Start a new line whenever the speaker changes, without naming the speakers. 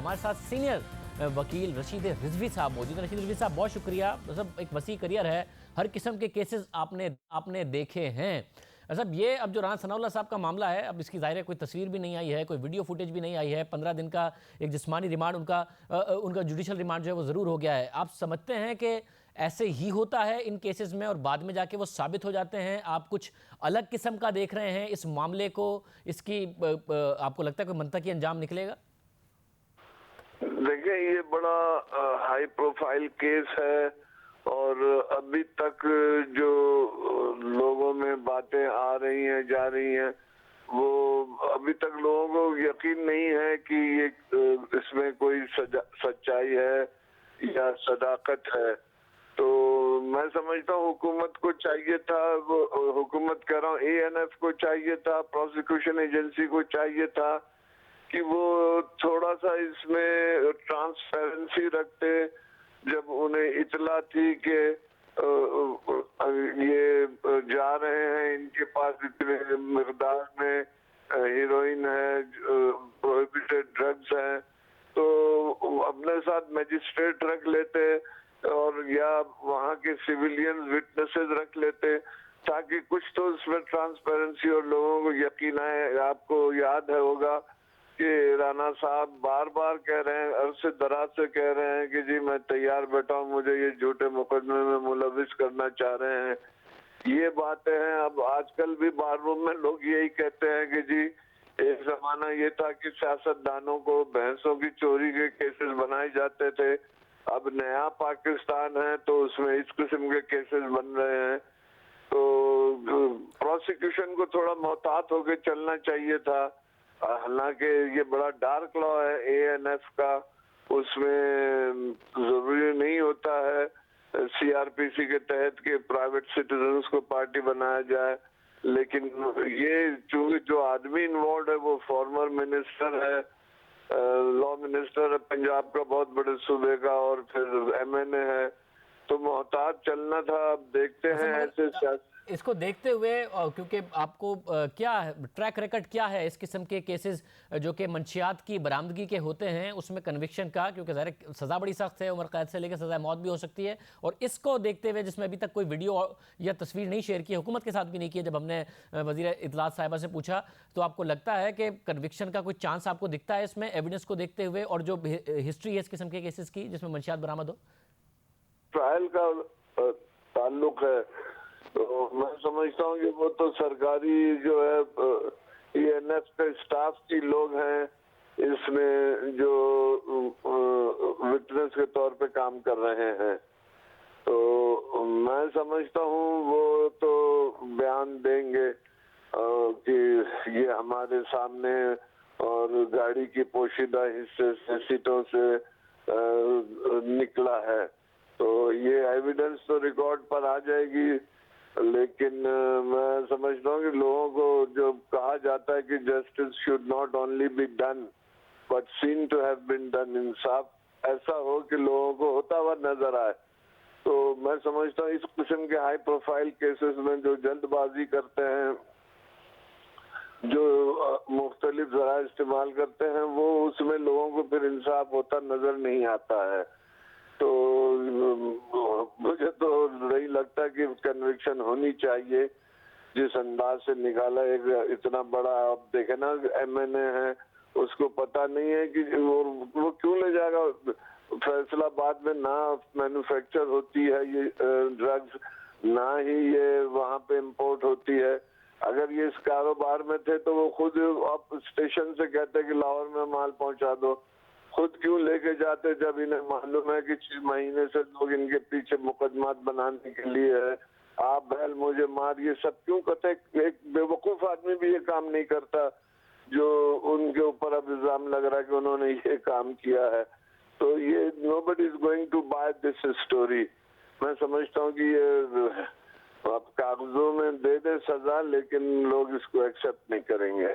हमारे साथ सीनियर वकील रशीद रिजवी साहब मौजूद हैं। रशीद रिजवी साहब, बहुत शुक्रिया। मतलब एक वसी करियर है, हर किस्म के केसेस आपने देखे हैं। साहब, ये अब जो राना सनाउल्लाह साहब का मामला है, अब इसकी ज़ाहिर है कोई तस्वीर भी नहीं आई है, कोई वीडियो फुटेज भी नहीं आई है। 15 दिन का एक जिस्मानी रिमांड उनका जुडिशल रिमांड जो है वो ज़रूर हो गया है। आप समझते हैं कि ऐसे ही होता है इन केसेस में और बाद में जाके वो साबित हो जाते हैं? आप कुछ अलग किस्म का देख रहे हैं इस मामले को? इसकी आपको लगता है कोई मंतकी अंजाम निकलेगा?
देखिए, ये बड़ा हाई प्रोफाइल केस है और अभी तक जो लोगों में बातें आ रही हैं जा रही हैं, वो अभी तक लोगों को यकीन नहीं है कि ये इसमें कोई सच्चाई है या सदाकत है। तो मैं समझता हूँ हुकूमत को चाहिए था, वो हुकूमत कह रहा हूँ एएनएफ को चाहिए था, प्रोसिक्यूशन एजेंसी को चाहिए था कि वो थोड़ा सा इसमें ट्रांसपेरेंसी रखते। जब उन्हें इतला थी कि ये जा रहे हैं, इनके पास इतने मिकदार में हीरोइन है, प्रोहिबिटेड ड्रग्स हैं, तो अपने साथ मजिस्ट्रेट रख लेते और या वहाँ के सिविलियन विटनेसेस रख लेते, ताकि कुछ तो उसमें ट्रांसपेरेंसी और लोगों को यकीन आए। आपको याद है होगा कि राणा साहब बार बार कह रहे हैं, अरसे दराज से कह रहे हैं कि जी मैं तैयार बैठा हूँ, मुझे ये झूठे मुकदमे में मुलविस करना चाह रहे हैं। ये बातें हैं। अब आजकल भी बार रूम में लोग यही कहते हैं कि जी एक जमाना ये था कि सियासतदानों को भैंसों की चोरी के केसेस बनाए जाते थे, अब नया पाकिस्तान है तो उसमें इस किस्म के केसेस बन रहे हैं। तो प्रोसिक्यूशन को थोड़ा मोहतात होकर चलना चाहिए था। हालांकि ये बड़ा डार्क लॉ है एएनएफ का, उसमें जरूरी नहीं होता है सीआरपीसी के तहत के प्राइवेट सिटीजन्स को पार्टी बनाया जाए, लेकिन ये चूंकि जो आदमी इन्वॉल्व है वो फॉर्मर मिनिस्टर है, लॉ मिनिस्टर है पंजाब का, बहुत बड़े सूबे का, और फिर एमएनए है, तो मोहतात चलना था। अब देखते हैं ऐसे
इसको देखते हुए, क्योंकि आपको क्या ट्रैक रिकॉर्ड क्या है इस किस्म के केसेस जो कि मंशियात की बरामदगी के होते हैं, उसमें कन्विक्शन का, क्योंकि ज़ाहिर सज़ा बड़ी सख्त है, उम्र कैद से लेकर सज़ा मौत भी हो सकती है, और इसको देखते हुए जिसमें अभी तक कोई वीडियो या तस्वीर नहीं शेयर की, हुकूमत के साथ भी नहीं की, जब हमने वज़ीर इत्तलात साहिबा से पूछा, तो आपको लगता है कि कन्विक्शन का कोई चांस आपको दिखता है इसमें, एविडेंस को देखते हुए और जो हिस्ट्री है इस किस्म के केसेस की जिसमें मंशियात बरामद हो?
ट्रायल का ताल्लुक है तो मैं समझता हूँ कि वो तो सरकारी जो है एएनएफ के स्टाफ की लोग हैं इसमें जो विटनेस के तौर पे काम कर रहे हैं, तो मैं समझता हूँ वो तो बयान देंगे कि ये हमारे सामने और गाड़ी की पोशीदा हिस्से से सीटों से निकला है, तो ये एविडेंस तो रिकॉर्ड पर आ जाएगी। लेकिन मैं समझता हूँ कि लोगों को जो कहा जाता है कि justice should not only be done but seen to have been done, इंसाफ ऐसा हो कि लोगों को होता हुआ नजर आए। तो मैं समझता हूँ इस किस्म के हाई प्रोफाइल केसेस में जो जल्दबाजी करते हैं, जो मुख्तलिफ जरा इस्तेमाल करते हैं, वो उसमें लोगों को फिर इंसाफ होता नजर नहीं आता है। तो मुझे तो नहीं लगता कि कन्विक्शन होनी चाहिए जिस अंदाज से निकाला। एक इतना बड़ा, आप देखे ना, एमएनए है, उसको पता नहीं है कि वो क्यों ले जाएगा। फैसलाबाद में ना मैन्युफैक्चर होती है ये ड्रग्स, ना ही ये वहाँ पे इंपोर्ट होती है। अगर ये इस कारोबार में थे तो वो खुद आप स्टेशन से कहते कि लाहौर में माल पहुंचा दो, खुद क्यों लेके जाते जब इन्हें मालूम है कि 6 महीने से लोग इनके पीछे मुकदमात बनाने के लिए है। आप बैल मुझे मार, ये सब क्यों कहते? एक बेवकूफ आदमी भी ये काम नहीं करता जो उनके ऊपर अब इल्जाम लग रहा है कि उन्होंने ये काम किया है। तो ये nobody is going to buy this story. मैं समझता हूँ कि ये आप कागजों में दे दे सजा, लेकिन लोग इसको एक्सेप्ट नहीं करेंगे।